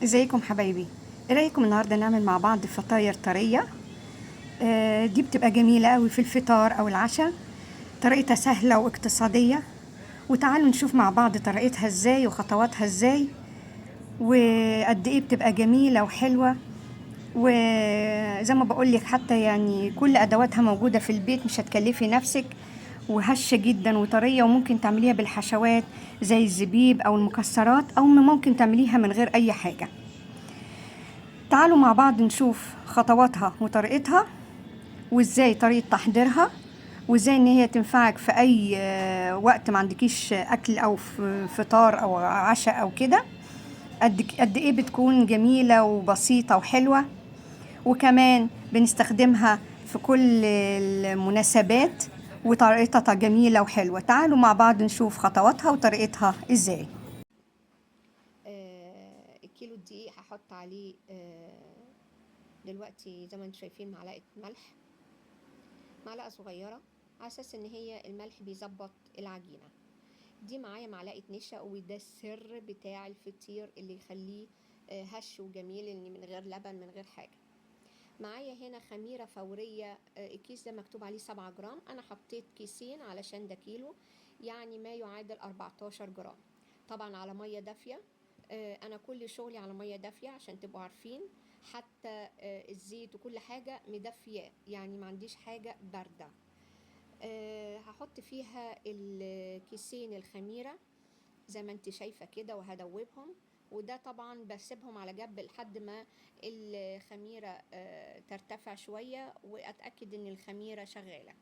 ازيكم حبايبي؟ ايه رايكم النهارده نعمل مع بعض فطاير طريه؟ دي بتبقى جميله قوي في الفطار او العشاء. طريقتها سهله واقتصاديه، وتعالوا نشوف مع بعض طريقتها ازاي وخطواتها ازاي، وقد ايه بتبقى جميله وحلوه. وزي ما بقول لك حتى يعني كل ادواتها موجوده في البيت، مش هتكلفي نفسك، وهشه جدا وطريه، وممكن تعمليها بالحشوات زي الزبيب او المكسرات، او ممكن تعمليها من غير اي حاجه. تعالوا مع بعض نشوف خطواتها وطريقتها، وازاي طريقة تحضيرها، وازاي ان هي تنفعك في اي وقت ما عندكيش اكل، او في فطار او عشاء او كده. قد ايه بتكون جميلة وبسيطة وحلوة، وكمان بنستخدمها في كل المناسبات، وطريقتها جميلة وحلوة. تعالوا مع بعض نشوف خطواتها وطريقتها ازاي. الكيلو الدقيق هحط عليه دلوقتي زي ما انتم شايفين معلقة ملح، معلقة صغيرة، على اساس ان هي الملح بيظبط العجينة. دي معايا معلقة نشا، وده السر بتاع الفطير اللي يخليه هش وجميل، ان من غير لبن من غير حاجة. معايا هنا خميرة فورية، الكيس ده مكتوب عليه 7 جرام، انا حطيت كيسين علشان ده كيلو، يعني ما يعادل 14 جرام. طبعا على مية دافية، انا كل شغلي على مية دافية عشان تبقوا عارفين. حتى الزيت وكل حاجة مدفية، يعني ما عنديش حاجة باردة. هحط فيها الكيسين الخميرة زي ما انت شايفة كده، وهدوبهم. وده طبعا بسيبهم على جنب لحد ما الخميرة ترتفع شوية، واتأكد ان الخميرة شغالة.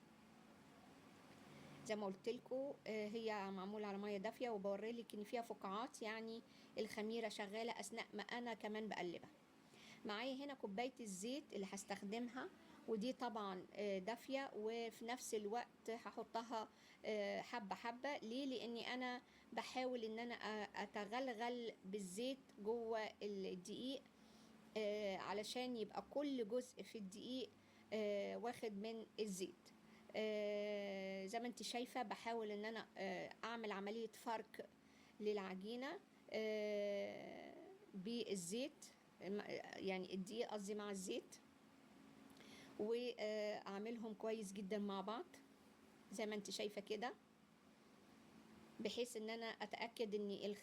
زي ما قلت لكم هي معمولة على مية دافية، وبوريلك ان فيها فقاعات، يعني الخميرة شغالة اثناء ما انا كمان بقلبها. معايا هنا كوباية الزيت اللي هستخدمها، ودي طبعا دافية، وفي نفس الوقت هحطها حبة حبة. ليه؟ لاني انا بحاول ان انا اتغلغل بالزيت جوه الدقيق، علشان يبقى كل جزء في الدقيق واخد من الزيت. زي ما انت شايفة بحاول ان انا اعمل عملية فرك للعجينة بالزيت، يعني الدقيق قصدي مع الزيت، واعملهم كويس جدا مع بعض زي ما انت شايفة كده، بحيث ان انا اتأكد ان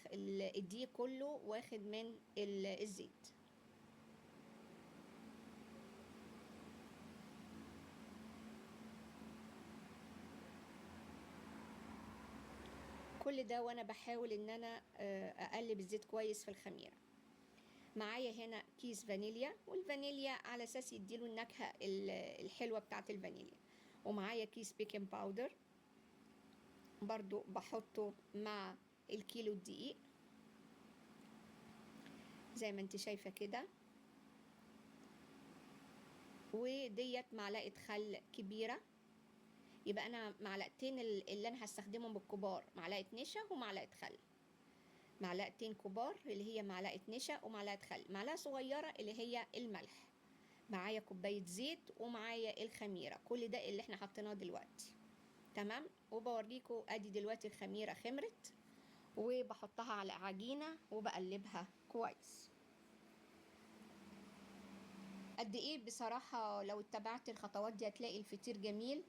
الدقيق كله واخد من الزيت. كل ده وانا بحاول ان انا اقلب الزيت كويس في الخميرة. معايا هنا كيس فانيليا، والفانيليا على اساس يديله النكهة الحلوة بتاعت الفانيليا. ومعايا كيس بيكنج باودر برضو بحطه مع الكيلو الدقيق زي ما انت شايفة كده. وديت معلقة خل كبيرة، يبقى انا معلقتين اللي انا هستخدمهم بالكبار، معلقة نشا ومعلقة خل. معلقتين كبار اللي هي معلقة نشا ومعلقة خل، معلقة صغيرة اللي هي الملح. معايا كوباية زيت، ومعايا الخميرة. كل ده اللي احنا حطيناه دلوقتي، تمام. وبوريكم ادي دلوقتي الخميرة خمرت، وبحطها على عجينة وبقلبها كويس. قد ايه بصراحة لو اتبعت الخطوات دي هتلاقي الفطير جميل.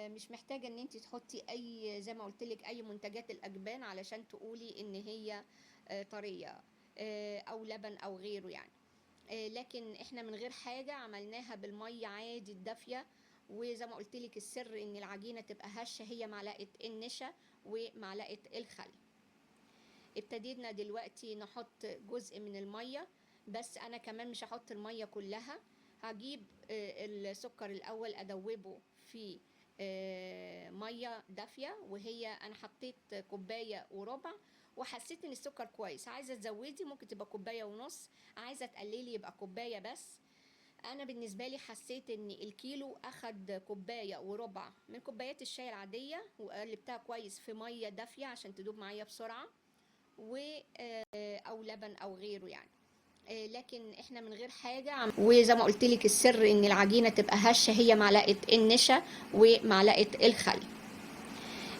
مش محتاجة ان انت تحطي اي، زي ما قلت لك، اي منتجات الاجبان علشان تقولي ان هي طرية او لبن او غيره يعني. لكن احنا من غير حاجة عملناها بالمية عادي الدافية. وزي ما قلت لك السر ان العجينة تبقى هشة هي معلقة النشا ومعلقة الخل. ابتدينا دلوقتي نحط جزء من المية، بس انا كمان مش هحط المية كلها. هجيب السكر الاول ادوبه في مية دافية، وهي انا حطيت كوباية وربع، وحسيت ان السكر كويس. عايزة تزودي ممكن تبقى كوباية ونص، عايزة تقللي يبقى كوباية بس. انا بالنسبة لي حسيت ان الكيلو اخد كوباية وربع من كوبايات الشاي العادية، وقلبتها كويس في مية دافية عشان تدوب معايا بسرعة، او لبن او غيره يعني. لكن احنا من غير حاجة. وزي ما قلت لك السر ان العجينة تبقى هشة هي معلقة النشا ومعلقة الخل.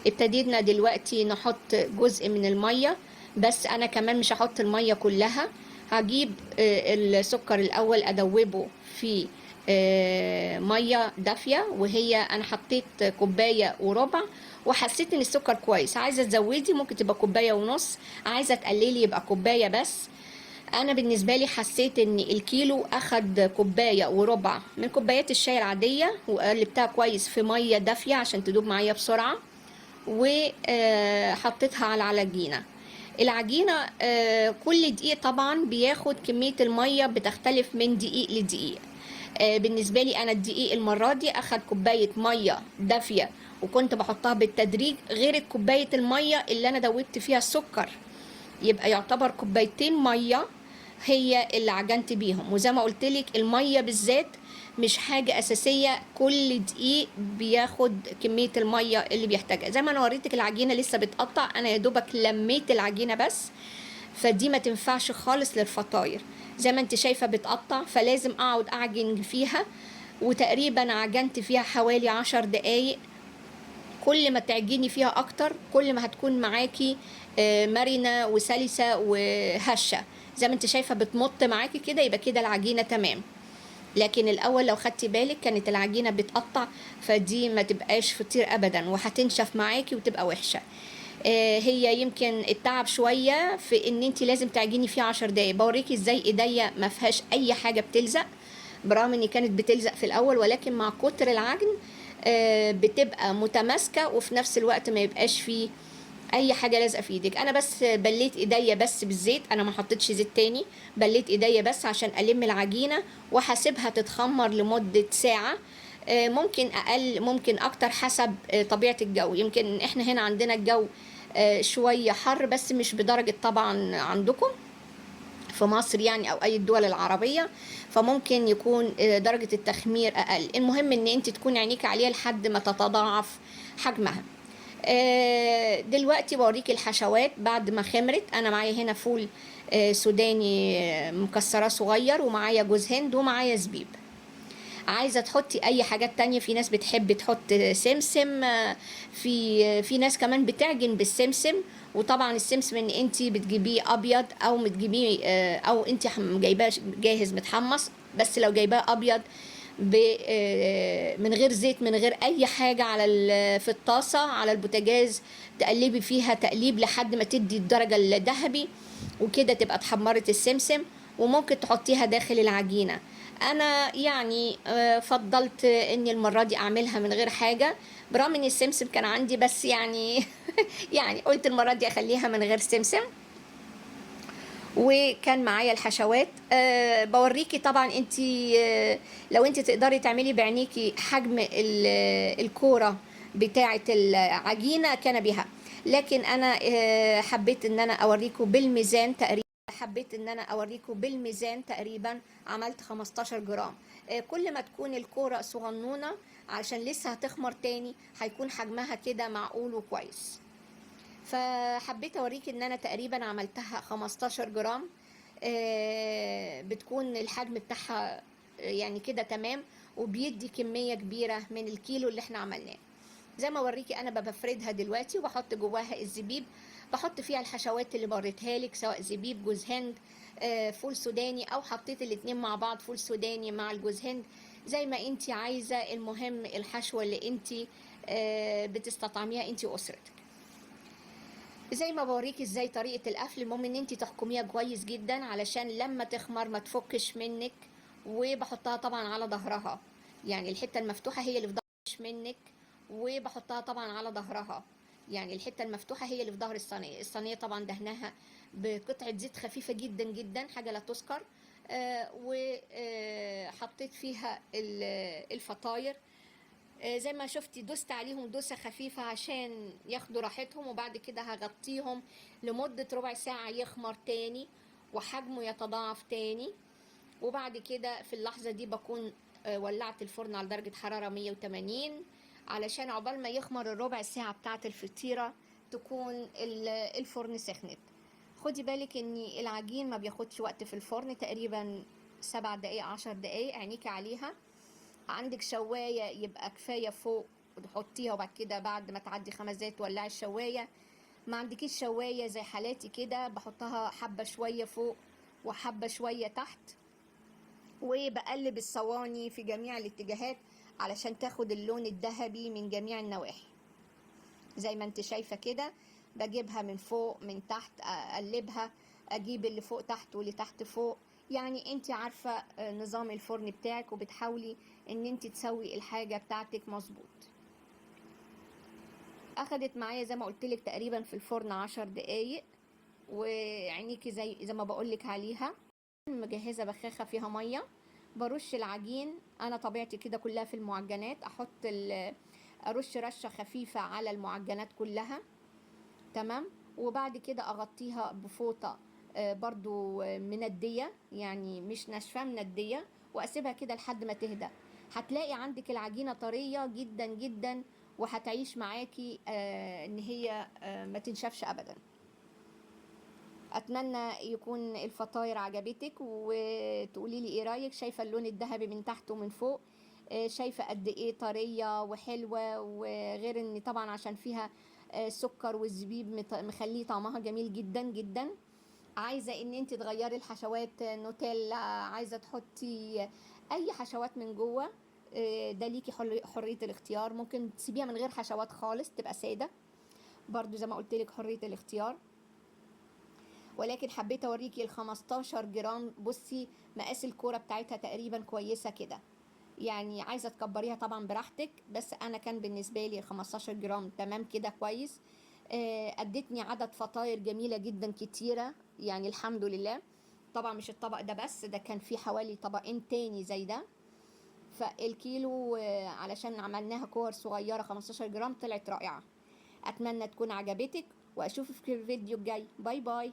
ابتدينا دلوقتي نحط جزء من المية، بس انا كمان مش هحط المية كلها. هجيب السكر الاول ادوبه في ميه دافيه، وهي انا حطيت كوبايه وربع، وحسيت ان السكر كويس. عايزه تزودي ممكن تبقى كوبايه ونص، عايزه تقللي يبقى كوبايه بس. انا بالنسبه لي حسيت ان الكيلو اخد كوبايه وربع من كوبايات الشاي العاديه، وقلبتها كويس في ميه دافيه عشان تدوب معايا بسرعه، وحطيتها على العجينه. العجينه كل دقيق طبعا بياخد كميه الميه بتختلف من دقيق لدقيق. بالنسبه لي انا الدقيق المره دي اخد كوبايه ميه دافيه، وكنت بحطها بالتدريج غير كوبايه الميه اللي انا دوبت فيها السكر، يبقى يعتبر كوبايتين ميه هي اللي عجنت بيهم. وزي ما قلت لك الميه بالذات مش حاجه اساسيه، كل دقيق بياخد كميه الميه اللي بيحتاجها. زي ما انا وريتك العجينه لسه بتقطع، انا يا دوبك لميت العجينه بس، فدي ما تنفعش خالص للفطاير. زي ما انت شايفه بتقطع، فلازم اقعد اعجن فيها، وتقريبا عجنت فيها حوالي 10 دقايق. كل ما تعجني فيها اكتر كل ما هتكون معاكي مرنه وسلسه وهشه. زي ما انت شايفه بتمط معاكي كده، يبقى كده العجينه تمام. لكن الاول لو خدتي بالك كانت العجينه بتقطع، فدي ما تبقاش فطير ابدا، وهتنشف معاكي وتبقى وحشه. هي يمكن التعب شويه في ان انت لازم تعجني فيها 10 دقايق. بوريكي ازاي ايديا ما فيهاش اي حاجه بتلزق، برغم ان كانت بتلزق في الاول، ولكن مع كتر العجن بتبقى متماسكه، وفي نفس الوقت ما يبقاش فيه اي حاجه لازقه في ايدك. انا بس بليت ايديا بس بالزيت، انا ما حطيتش زيت تاني، بليت ايديا بس عشان الم العجينه، وهسيبها تتخمر لمده ساعه. ممكن اقل ممكن اكتر حسب طبيعه الجو. يمكن احنا هنا عندنا الجو شويه حر، بس مش بدرجه طبعا عندكم في مصر يعني او اي الدول العربيه، فممكن يكون درجه التخمير اقل. المهم ان انت تكون عينيك عليها لحد ما تتضاعف حجمها. دلوقتي بوريك الحشوات بعد ما خمرت. انا معايا هنا فول سوداني مكسراه صغير، ومعايا جوز هند، ومعايا زبيب. عايزه تحطي اي حاجات تانية، في ناس بتحب تحط سمسم، في ناس كمان بتعجن بالسمسم. وطبعا السمسم ان انت بتجيبيه ابيض او بتجيبيه او انت جايباه جاهز متحمص، بس لو جايباه ابيض من غير زيت من غير اي حاجه على في الطاسه على البوتاجاز، تقلبي فيها تقليب لحد ما تدي الدرجه الذهبي، وكده تبقى اتحمرت السمسم، وممكن تحطيها داخل العجينه. انا يعني فضلت اني المره دي اعملها من غير حاجه، برغم ان السمسم كان عندي، بس يعني يعني قلت المره دي اخليها من غير سمسم. وكان معايا الحشوات. بوريكي طبعا انت لو انت تقدري تعملي بعينيكي حجم الكوره بتاعه العجينه كان بها، لكن انا حبيت ان انا اوريكم بالميزان تقريبا. عملت 15 جرام. كل ما تكون الكوره صغنونه علشان لسه هتخمر تاني، هيكون حجمها كده معقول وكويس. فحبيت اوريك ان انا تقريبا عملتها 15 جرام. بتكون الحجم بتاعها يعني كده تمام، وبيدي كمية كبيرة من الكيلو اللي احنا عملناه. زي ما اوريكي انا بفردها دلوقتي، وبحط جواها الزبيب، بحط فيها الحشوات اللي وريتها لك، سواء زبيب، جوز هند، فول سوداني، او حطيت الاتنين مع بعض، فول سوداني مع الجوز هند، زي ما انت عايزة. المهم الحشوة اللي انت بتستطعميها انت واسرتك. زي ما بوريك ازاي طريقة القفل، المهم ان انت تحكميها كويس جدا علشان لما تخمر ما تفكش منك. وبحطها طبعا على ظهرها، يعني الحتة المفتوحة هي اللي في ظهرش منك، وبحطها طبعا على ظهرها. يعني الحتة المفتوحة هي اللي في ظهر الصينية. الصينية طبعا دهناها بقطعة زيت خفيفة جدا جدا، حاجة لا تذكر. وحطيت فيها الفطاير. زي ما شفتي دوست عليهم دوسة خفيفة عشان ياخدوا راحتهم، وبعد كده هغطيهم لمدة ربع ساعة يخمر تاني وحجمه يتضاعف تاني. وبعد كده في اللحظة دي بكون ولعت الفرن على درجة حرارة 180 علشان عقبال ما يخمر الربع ساعة بتاعة الفطيرة تكون الفرن سخنت. خدي بالك ان العجين ما بياخدش وقت في الفرن، تقريبا 7 دقايق 10 دقايق، عينيكي عليها. عندك شواية يبقى كفاية فوق تحطيها، وبعد كده بعد ما تعدي 5 دقايق تولعي الشواية. ما عندكيش شواية زي حالاتي كده، بحطها حبة شوية فوق وحبة شوية تحت، وبقلب الصواني في جميع الاتجاهات علشان تاخد اللون الذهبي من جميع النواحي زي ما انت شايفة كده. بجيبها من فوق من تحت، اقلبها، اجيب اللي فوق تحت واللي تحت فوق. يعني انت عارفة نظام الفرن بتاعك، وبتحاولي ان انت تسوي الحاجة بتاعتك مظبوط. اخدت معايا زي ما قلتلك تقريبا في الفرن 10 دقايق، وعينيكي زي ما بقولك عليها. مجهزة بخاخة فيها مية، برش العجين. انا طبيعتي كده كلها في المعجنات ارش رشة خفيفة على المعجنات كلها، تمام. وبعد كده اغطيها بفوطة برضو مندية، يعني مش ناشفة، مندية، واسيبها كده لحد ما تهدى. هتلاقي عندك العجينة طرية جدا جدا، وهتعيش معاكي ان هي ما تنشفش ابدا. اتمنى يكون الفطاير عجبتك، وتقولي لي ايه رايك. شايفه اللون الذهبي من تحت ومن فوق، شايفه قد ايه طريه وحلوه، وغير ان طبعا عشان فيها سكر والزبيب مخليه طعمها جميل جدا جدا. عايزه ان انت تغيري الحشوات، نوتيلا، عايزه تحطي اي حشوات من جوه، ده ليكي حريه الاختيار. ممكن تسيبيها من غير حشوات خالص تبقى ساده، برضو زي ما قلت لك حريه الاختيار. ولكن حبيت اوريكي ال 15 جرام. بصي مقاس الكوره بتاعتها تقريبا كويسه كده، يعني عايزه تكبريها طبعا براحتك، بس انا كان بالنسبه لي 15 جرام تمام كده كويس. ادتني عدد فطاير جميله جدا كتيره، يعني الحمد لله. طبعا مش الطبق ده بس، ده كان في حوالي طبقين تاني زي ده. فالكيلو علشان عملناها كور صغيره 15 جرام طلعت رائعه. اتمنى تكون عجبتك، واشوفك في الفيديو الجاي. باي باي.